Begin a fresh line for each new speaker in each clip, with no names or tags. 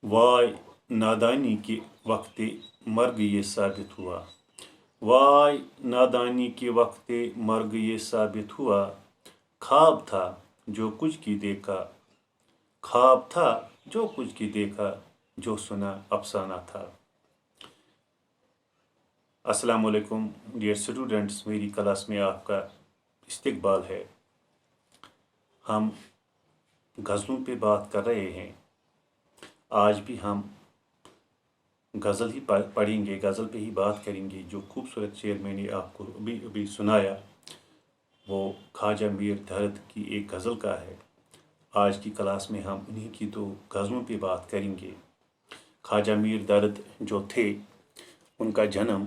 وائے نادانی کے وقت مرگ یہ ثابت ہوا، وائے نادانی کے وقت مرگ یہ ثابت ہوا، خواب تھا جو کچھ کی دیکھا، خواب تھا جو کچھ کی دیکھا، جو سنا افسانہ تھا۔ السلام علیکم ڈیئر اسٹوڈنٹس، میری کلاس میں آپ کا استقبال ہے۔ ہم غزلوں پہ بات کر رہے ہیں۔ آج بھی ہم غزل ہی پڑھیں گے، غزل پہ ہی بات کریں گے۔ جو خوبصورت شعر میں نے آپ کو ابھی سنایا وہ خواجہ میر دھرد کی ایک غزل کا ہے۔ آج کی کلاس میں ہم انہی کی دو غزلوں پہ بات کریں گے۔ خواجہ میر دھرد جو تھے، ان کا جنم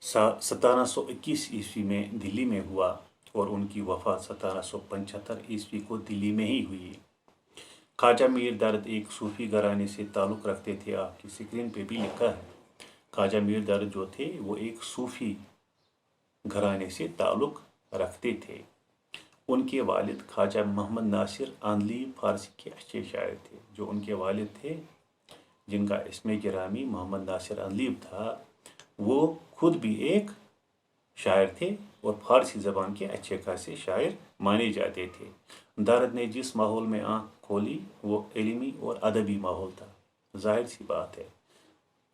1721 عیسوی میں دلی میں ہوا اور ان کی وفات 1775 عیسوی کو دلی میں ہی ہوئی۔ خواجہ میر دھرد ایک صوفی گھرانے سے تعلق رکھتے تھے۔ آپ کی سکرین پہ بھی لکھا ہے، خواجہ میر دھرد جو تھے وہ ایک صوفی گھرانے سے تعلق رکھتے تھے۔ ان کے والد خواجہ محمد ناصر آندلیب فارسی کے اچھے شاعر تھے۔ جو ان کے والد تھے، جن کا اسم گرامی محمد ناصر آندلیب تھا، وہ خود بھی ایک شاعر تھے اور فارسی زبان کے اچھے خاصے شاعر مانے جاتے تھے۔ دھرد نے جس ماحول میں آنکھ کھولی وہ علمی اور ادبی ماحول تھا۔ ظاہر سی بات ہے،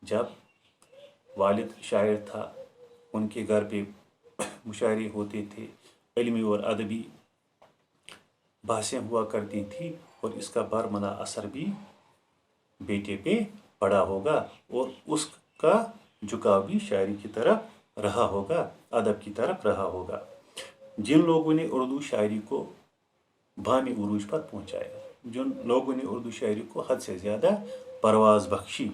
جب والد شاعر تھا، ان کے گھر پہ مشاعرے ہوتے تھے، علمی اور ادبی بحثیں ہوا کرتی تھی، اور اس کا برملا اثر بھی بیٹے پہ پڑا ہوگا اور اس کا جھکاؤ بھی شاعری کی طرف رہا ہوگا، ادب کی طرف رہا ہوگا۔ جن لوگوں نے اردو شاعری کو بامی عروج پر پہنچایا، جن لوگوں نے اردو شاعری کو حد سے زیادہ پرواز بخشی،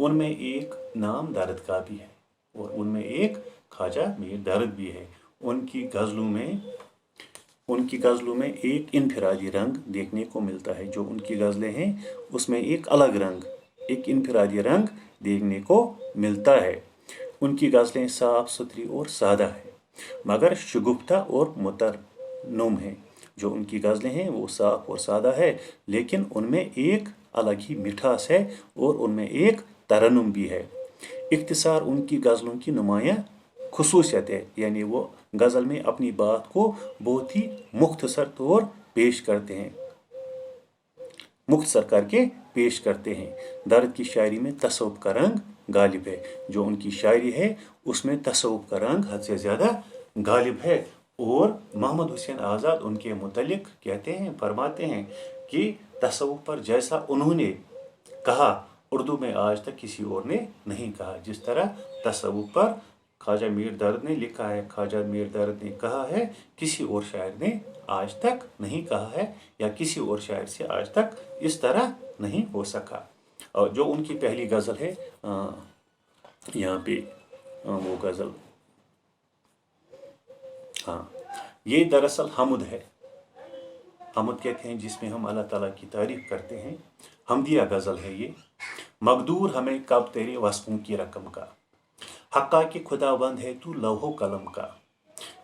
ان میں ایک نام دھرد کا بھی ہے اور ان میں ایک خواجہ میر دھرد بھی ہے۔ ان کی غزلوں میں ایک انفرادی رنگ دیکھنے کو ملتا ہے۔ جو ان کی غزلیں ہیں اس میں ایک الگ رنگ، ایک انفرادی رنگ دیکھنے کو ملتا ہے۔ ان کی غزلیں صاف ستھری اور سادہ ہیں، مگر شگفتہ اور مترنم ہیں۔ جو ان کی غزلیں ہیں وہ صاف اور سادہ ہے، لیکن ان میں ایک الگ ہی مٹھاس ہے اور ان میں ایک ترنم بھی ہے۔ اختصار ان کی غزلوں کی نمایاں خصوصیت ہے، یعنی وہ غزل میں اپنی بات کو بہت ہی مختصر طور پیش کرتے ہیں، مختصر کر کے پیش کرتے ہیں۔ دھرد کی شاعری میں تصوف کا رنگ غالب ہے۔ جو ان کی شاعری ہے اس میں تصوف کا رنگ حد سے زیادہ غالب ہے، اور محمد حسین آزاد ان کے متعلق کہتے ہیں، فرماتے ہیں کہ تصوف پر جیسا انہوں نے کہا اردو میں آج تک کسی اور نے نہیں کہا۔ جس طرح تصوف پر خواجہ میر دھرد نے لکھا ہے، خواجہ میر دھرد نے کہا ہے، کسی اور شاعر نے آج تک نہیں کہا ہے، یا کسی اور شاعر سے آج تک اس طرح نہیں ہو سکا۔ اور جو ان کی پہلی غزل ہے، یہاں پہ وہ غزل، یہ دراصل حمد ہے۔ حمد کہتے ہیں جس میں ہم اللہ تعالیٰ کی تعریف کرتے ہیں۔ حمدیہ غزل ہے یہ۔ مقدور ہمیں کب تیرے وصفوں کی رقم کا، حقا کہ خدا بند ہے تو لوح و قلم کا،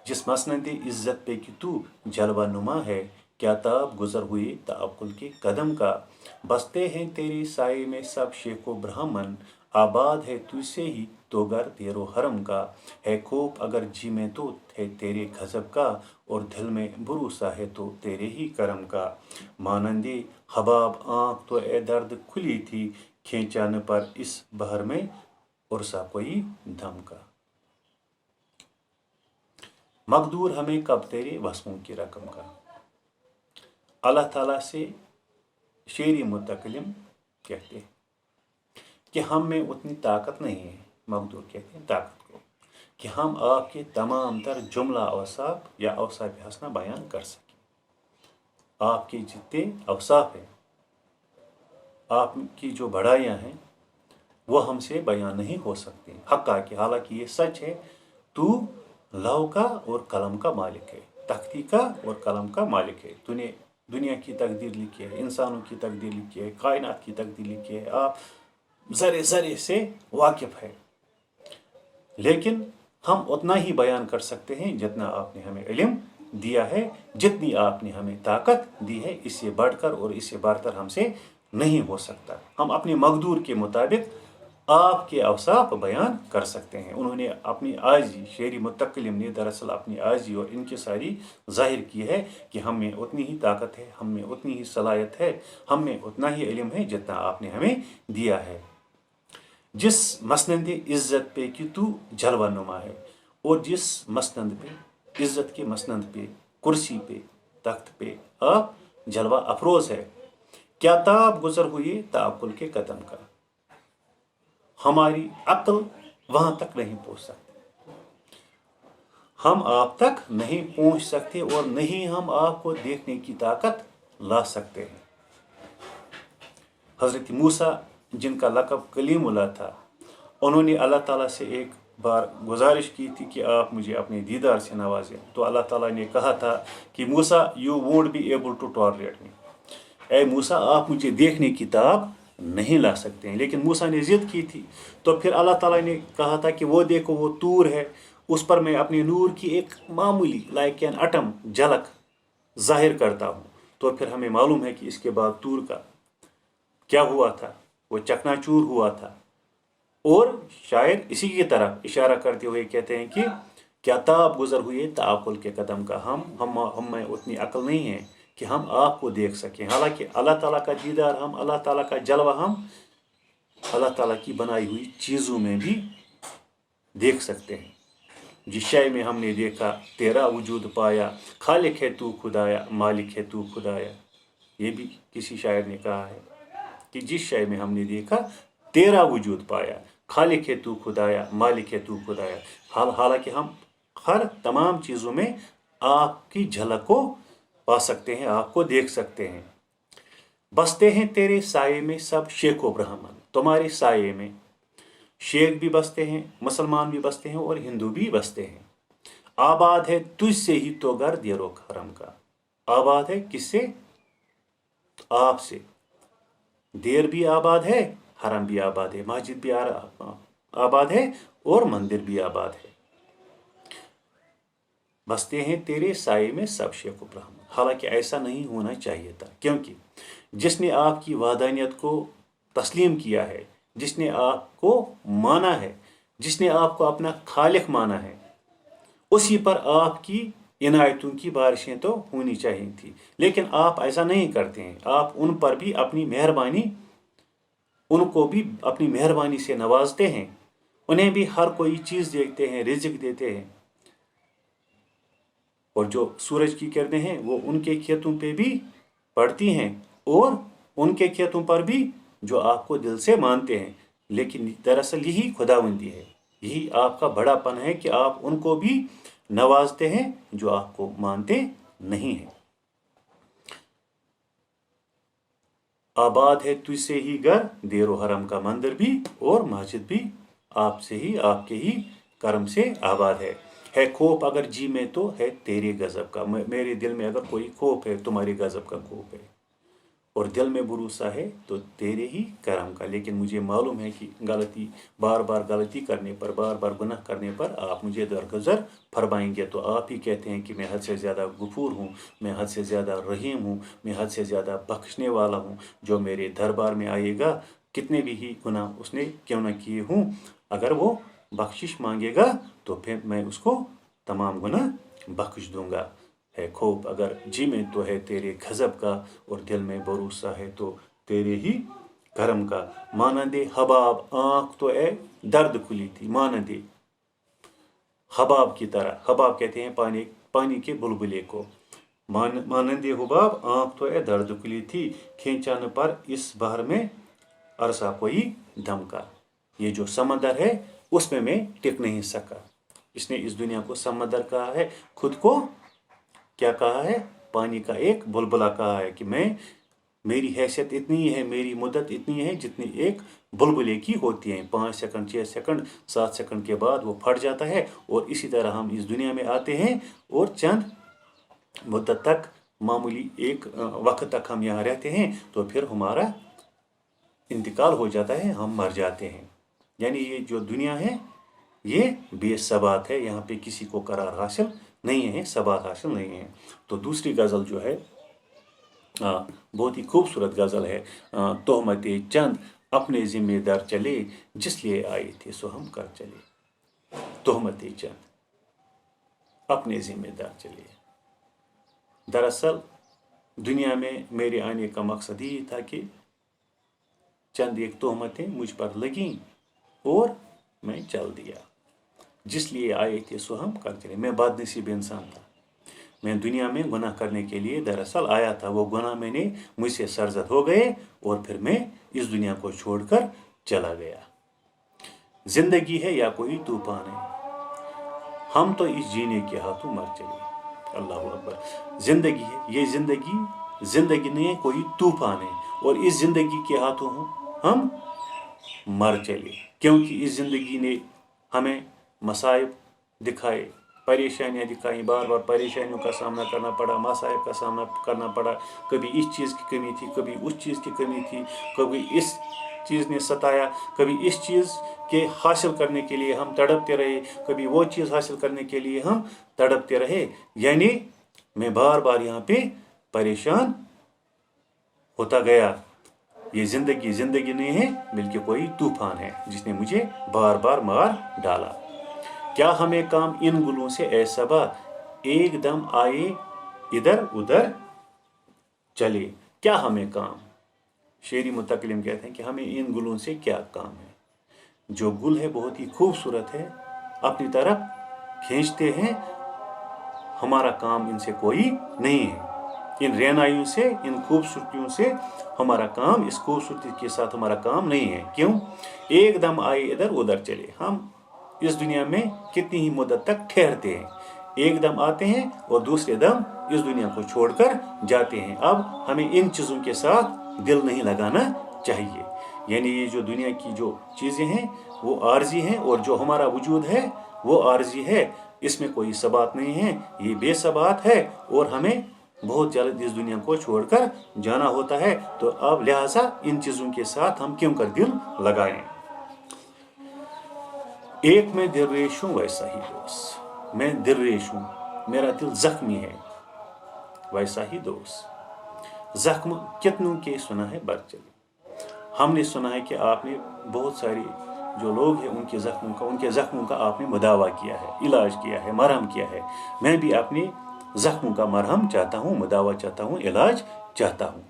جس مسند عزت پہ کہ تو جلوہ نما ہے، کیا تاب گزر ہوئے تعقل کے قدم کا، بستے ہیں تیرے سائے میں سب شیخ و برہمن، آباد ہے تجھ سے ہی تو گھر دیر و حرم کا، ہے خوف اگر جی میں تو ہے تیرے غضب کا، اور دل میں بھروسہ ہے تو تیرے ہی کرم کا، مانند حباب آنکھ تو اے درد کھلی تھی، کھینچا نہ پر اس بہر میں عرصہ کوئی دم کا۔ مقدور ہمیں کب تیرے وصفوں کی رقم کا۔ اللہ تعالیٰ سے شعری متکلم کہتے ہیں کہ ہم میں اتنی طاقت نہیں ہے، مقدور کہتے ہیں طاقت کو، کہ ہم آپ کے تمام تر جملہ اوصاف یا اوصاف حسنہ بیان کر سکیں۔ آپ کے جتنے اوصاف ہیں، آپ کی جو بڑائیاں ہیں، وہ ہم سے بیان نہیں ہو سکتے۔ حقا کہ حالانکہ یہ سچ ہے، تو لوح کا اور قلم کا مالک ہے، تختی کا اور قلم کا مالک ہے۔ تو نے دنیا کی تقدیر لکھی ہے، انسانوں کی تقدیر لکھی ہے، کائنات کی تقدیر لکھی ہے، آپ ذرے ذرے سے واقف ہے، لیکن ہم اتنا ہی بیان کر سکتے ہیں جتنا آپ نے ہمیں علم दिया है, जितनी आपने हमें ताकत दी है इससे बढ़कर और इससे बढ़कर हमसे नहीं हो सकता। हम अपने मकदूर के मुताबिक आपके अवसाफ बयान कर सकते हैं। उन्होंने अपनी आजी, शेरी मुतकलिम ने दरअसल अपनी आजी और इनकी सारी जाहिर की है कि हम में उतनी ही ताकत है, हम में उतनी ही सलाहियत है, हम में उतना ही इल्म है जितना आपने हमें दिया है। जिस मसनद इज़्ज़त पे कि तू जलवा नुमा है, और जिस मसनद पे, इज़्ज़त के मसनद पे, कुर्सी पे, तख्त पे आप जलवा अफरोज़ है, क्या ताब गुजर हुई ताकुल के कदम का। हमारी अक्ल वहां तक नहीं पहुंच सकती, हम आप तक नहीं पहुंच सकते और नहीं हम आपको देखने की ताकत ला सकते हैं। हज़रत मूसा, जिनका लक़ब कलीमुल्लाह था, उन्होंने अल्लाह ताला से एक बार गुजारिश की थी कि आप मुझे अपने दीदार से नवाजें। तो अल्लाह ताला ने कहा था कि Musa, you won't be able to tolerate me. ए मूसा, आप मुझे देखने की ताब नहीं ला सकते हैं। लेकिन मूसा ने जिद की थी, तो फिर अल्लाह ताला ने कहा था कि वो देखो, वो तूर है, उस पर मैं अपने नूर की एक मामूली लाइक एन अटम झलक जाहिर करता हूँ। तो फिर हमें मालूम है कि इसके बाद तूर का क्या हुआ था, वो चकनाचूर हुआ था। और शायद इसी की तरफ इशारा करते हुए कहते हैं कि क्या ताब गुजर हुए ताकुल के कदम का। हम में उतनी अक्ल नहीं है कि हम आपको देख सकें। हालांकि अल्लाह ताला का दीदार हम, अल्लाह ताला का जलवा हम अल्लाह ताला की बनाई हुई चीज़ों में भी देख सकते हैं। जिस शय में हमने देखा तेरा वजूद पाया, खालिक है तू खुदाया, मालिक है तू खुदाया। ये भी किसी शायर ने कहा है कि जिस शय में हमने देखा तेरा वजूद पाया, खालिक है तू खुदाया, मालिक है तू खुदाया। हालांकि हम हर तमाम चीज़ों में आपकी झलक को पा सकते हैं, आपको देख सकते हैं। बसते हैं तेरे साये में सब शेख व ब्राह्मण। तुम्हारे साये में शेख भी बसते हैं, मुसलमान भी बसते हैं और हिंदू भी बसते हैं। आबाद है तुझसे ही तो घर देरो हरम का। आबाद है किससे? आपसे। देर भी आबाद है, हरम भी आबाद है, मस्जिद भी आबाद है और मंदिर भी आबाद है। बसते हैं तेरे साये में सब शेख व ब्राह्मण। हालांकि ऐसा नहीं होना चाहिए था, क्योंकि जिसने आपकी वादानियत को तस्लीम किया है, जिसने आपको माना है, जिसने आपको अपना खालिक माना है, उसी पर आपकी इनायतों की बारिशें तो होनी चाहिए थी। लेकिन आप ऐसा नहीं करते हैं। आप उन पर भी अपनी मेहरबानी, उनको भी अपनी मेहरबानी से नवाजते हैं, उन्हें भी हर कोई चीज़ देखते हैं, रिज़्क देते हैं। और जो सूरज की किरणें हैं वो उनके खेतों पे भी पड़ती हैं और उनके खेतों पर भी जो आपको दिल से मानते हैं। लेकिन दरअसल यही खुदावंदी है, यही आपका बड़ापन है कि आप उनको भी नवाजते हैं जो आपको मानते नहीं हैं। आबाद है तुझसे ही घर देरो हरम का। मंदिर भी और मस्जिद भी आपसे ही, आपके ही कर्म से आबाद है खौफ अगर जी में तो है तेरे गजब का। मेरे दिल में अगर कोई खौफ है, तुम्हारे गजब का खौफ है, और दिल में भरोसा है तो तेरे ही करम का। लेकिन मुझे मालूम है कि गलती, बार बार गलती करने पर, बार बार गुनाह करने पर आप मुझे दरगुजर फरमाएंगे। तो आप ही कहते हैं कि मैं हद से ज़्यादा गफूर हूँ, मैं हद से ज़्यादा रहीम हूँ, मैं हद से ज़्यादा बख्शने वाला हूँ। जो मेरे दरबार में आएगा, कितने भी ही गुनाह उसने क्यों न किए हों, अगर वो बख्शिश मांगेगा तो फिर मैं उसको तमाम गुनाह बख्श दूंगा। है खौफ अगर जी में तो है तेरे गजब का, और दिल में भरोसा है तो तेरे ही करम का। मानंदे हबाब आँख तो है दर्द खुली थी, मानंदे हबाब की तरह। हबाब कहते हैं पानी के बुलबुले को। मानंदे हुबाब आँख तो है दर्द खुली थी, खींचन पर इस बहर में अरसा कोई दम का। ये जो समंदर है उसमें मैं टिक नहीं सका। इसने इस दुनिया को समंदर कहा है, खुद को क्या कहा है? पानी का एक बुलबुला कहा है कि मेरी हैसियत इतनी है, मेरी मुद्दत इतनी है जितनी एक बुलबुले की होती है। 5 सेकंड, 6 सेकंड, 7 सेकंड के बाद वो फट जाता है। और इसी तरह हम इस दुनिया में आते हैं और चंद मुद्दत तक, मामूली एक वक्त तक हम यहाँ रहते हैं, तो फिर हमारा इंतकाल हो जाता है, हम मर जाते हैं। यानी ये जो दुनिया है ये बेसबात है, यहाँ पे किसी को करार हासिल नहीं है, सबात हासिल नहीं है। तो दूसरी गज़ल जो है बहुत ही खूबसूरत गज़ल है। तोहमत चंद अपने ज़िम्मेदार चले, जिस लिए आए थे सो हम कर चले। तोहमत चंद अपने ज़िम्मेदार चले। दरअसल दुनिया में मेरे आने का मकसद ही था कि चंद एक तोहमतें मुझ पर लगीं और मैं चल दिया। जिस लिए आए थे सो हम कर चले। मैं बदनसीब इंसान था। मैं दुनिया में गुनाह करने के लिए दरअसल आया था। वो गुनाह मैंने मुझसे सरजद हो गए और फिर मैं इस दुनिया को छोड़कर चला गया। जिंदगी है या कोई तूफान है, हम तो इस जीने के हाथों मर चले। अल्लाह अकबर। जिंदगी है, ये जिंदगी नहीं है, कोई तूफान है, और इस जिंदगी के हाथों हम मर चले। क्योंकि इस जिंदगी ने हमें मसाइब दिखाए, परेशानियाँ दिखाई, बार बार परेशानियों का सामना करना पड़ा, मसाइब का सामना करना पड़ा। कभी इस चीज़ की कमी थी, कभी उस चीज़ की कमी थी, कभी इस चीज़ ने सताया, कभी इस चीज़ के हासिल करने के लिए हम तड़पते रहे, कभी वो चीज़ हासिल करने के लिए हम तड़पते रहे। यानी मैं बार बार यहाँ पे परेशान होता गया। ये जिंदगी नहीं है, बल्कि कोई तूफान है जिसने मुझे बार बार मार डाला। क्या हमें काम इन गुलों से ऐ सबा, एकदम आए इधर उधर चले। क्या हमें काम, शेरी मुतकलिम कहते हैं कि हमें इन गुलों से क्या काम है। जो गुल है बहुत ही खूबसूरत है, अपनी तरफ खींचते हैं, हमारा काम इनसे कोई नहीं है। इन रेनाइयों से, इन खूबसूरतियों से हमारा काम, इस खूबसूरती के साथ हमारा काम नहीं है। क्यों? एकदम आए इधर उधर चले। हम इस दुनिया में कितनी ही मुद्दत तक ठहरते हैं, एकदम आते हैं और दूसरे दम इस दुनिया को छोड़कर जाते हैं। अब हमें इन चीज़ों के साथ दिल नहीं लगाना चाहिए। यानी ये जो दुनिया की जो चीज़ें हैं वो आर्जी हैं, और जो हमारा वजूद है वो आर्जी है। इसमें कोई सबात नहीं है, ये बेसबात है, और हमें बहुत जल्द इस दुनिया को छोड़कर जाना होता है। तो अब लिहाजा इन चीज़ों के साथ हम क्यों कर दिल लगाएं। एक मैं दिलरेश हूँ वैसा ही दोस्त, मैं दिलरेश हूँ, मेरा दिल जख्मी है वैसा ही दोस्त। जख्म कितनों के सुना है बर चले। हमने सुना है कि आपने बहुत सारी जो लोग हैं उनके जख्मों का आपने मुदावा किया है, इलाज किया है, मरहम किया है। मैं भी अपने जख्मों का मरहम चाहता हूँ, मुदावा चाहता हूँ, इलाज चाहता हूँ।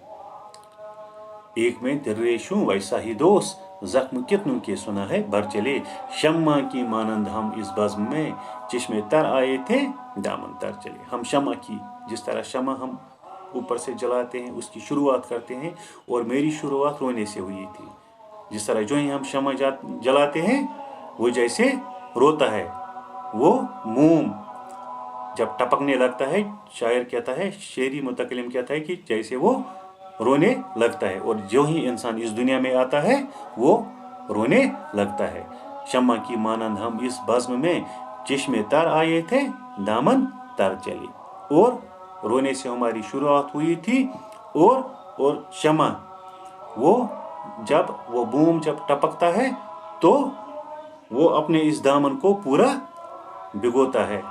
एक मैं दिलरेश हूँ वैसा ही दोस्त, जख्म कितनों के सुना है भर चले। शम्मा की मानंद हम इस बज़्म में, चश्मे तर आए थे दामन तर चले। हम शम्मा की, जिस तरह शम्मा हम ऊपर से जलाते हैं उसकी शुरुआत करते हैं, और मेरी शुरुआत रोने से हुई थी। जिस तरह जो ही हम शम्मा जलाते हैं वो जैसे रोता है, वो मोम जब टपकने लगता है, शायर कहता है, शेरी मुतकलिम कहता है कि जैसे वो रोने लगता है। और जो ही इंसान इस दुनिया में आता है वो रोने लगता है। शम्मा की मानंद हम इस बज़्म में, चश्मे तर आए थे दामन तर चले। और रोने से हमारी शुरुआत हुई थी, और शम्मा वो जब वो बूम जब टपकता है तो वो अपने इस दामन को पूरा भिगोता है,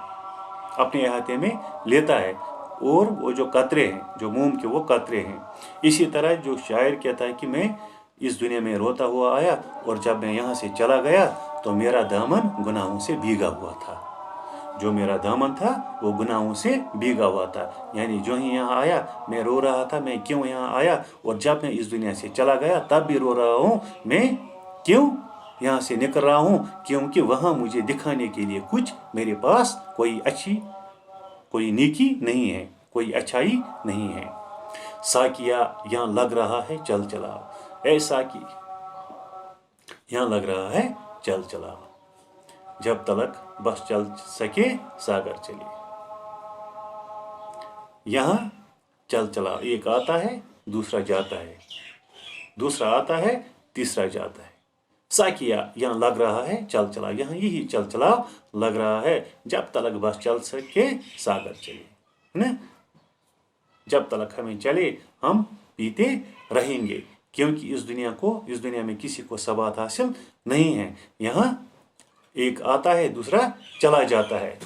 अपने अहाते में लेता है, और वो जो कतरे हैं, जो मोम के वो कतरे हैं। इसी तरह जो शायर कहता है कि मैं इस दुनिया में रोता हुआ आया, और जब मैं यहाँ से चला गया तो मेरा दामन गुनाहों से भीगा हुआ था। जो मेरा दामन था वो गुनाहों से भीगा हुआ था। यानी जो ही यहाँ आया मैं रो रहा था, मैं क्यों यहाँ आया, और जब मैं इस दुनिया से चला गया तब भी रो रहा हूँ, मैं क्यों यहाँ से निकल रहा हूँ। क्योंकि वहाँ मुझे दिखाने के लिए कुछ मेरे पास कोई नेकी नहीं है, कोई अच्छाई नहीं है। साकिया यहाँ लग रहा है चल चला, ऐ साकी यहाँ लग रहा है चल चला, जब तलक बस चल सके सागर चले। यहाँ चल चला, एक आता है दूसरा जाता है, दूसरा आता है तीसरा जाता है। साकिया यहाँ लग रहा है चल चला, यहाँ यही चल चला लग रहा है, जब तलक बस चल सके सागर चले, है ना। जब तलक हमें चले हम पीते रहेंगे, क्योंकि इस दुनिया में किसी को सबात हासिल नहीं है। यहाँ एक आता है दूसरा चला जाता है।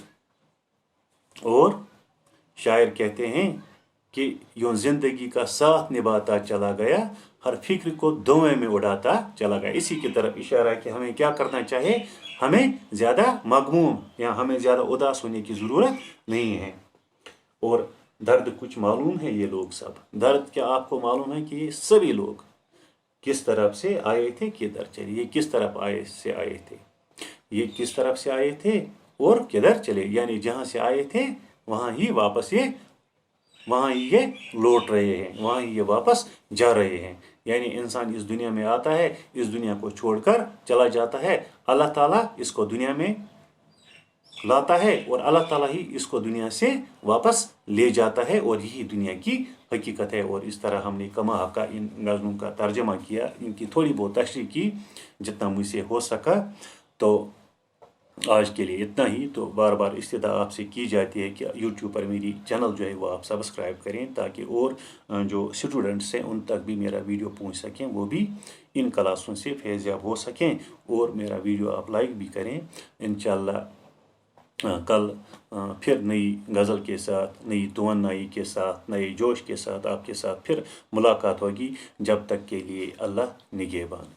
और शायर कहते हैं कि यूं जिंदगी का साथ निभाता चला गया, हर फिक्र को धुएं में उड़ाता चला गया। इसी की तरफ इशारा है कि हमें क्या करना चाहिए, हमें ज़्यादा मगमूम या हमें ज़्यादा उदास होने की ज़रूरत नहीं है। और दर्द कुछ मालूम है ये लोग सब, दर्द क्या आपको मालूम है कि ये सभी लोग किस तरफ से आए थे, किधर चले, ये किस तरफ आए से आए थे, ये किस तरफ से आए थे और किधर चले, यानी जहाँ से आए थे वहाँ ही वापस वहाँ ही ये लौट रहे हैं, वहाँ ही ये वापस जा रहे हैं। यानी इंसान इस दुनिया में आता है, इस दुनिया को छोड़कर चला जाता है, अल्लाह ताला इसको दुनिया में लाता है और अल्लाह ताला ही इसको दुनिया से वापस ले जाता है, और यही दुनिया की हकीकत है। और इस तरह हमने कमा हक का इन गज़लों का तर्जमा किया, इनकी थोड़ी बहुत तशरीह की जितना मुझसे हो सका। तो आज के लिए इतना ही। तो बार बार इस्तदा आपसे की जाती है कि यूट्यूब पर मेरी चैनल जो है वो आप सब्सक्राइब करें, ताकि और जो स्टूडेंट्स हैं उन तक भी मेरा वीडियो पहुंच सकें, वो भी इन क्लासों से फैज़याब हो सकें, और मेरा वीडियो आप लाइक भी करें। इंशाअल्लाह कल फिर नई गज़ल के साथ, नई तवन्नाई के साथ, नए जोश के साथ आपके साथ फिर मुलाकात होगी। जब तक के लिए अल्लाह निगहबान।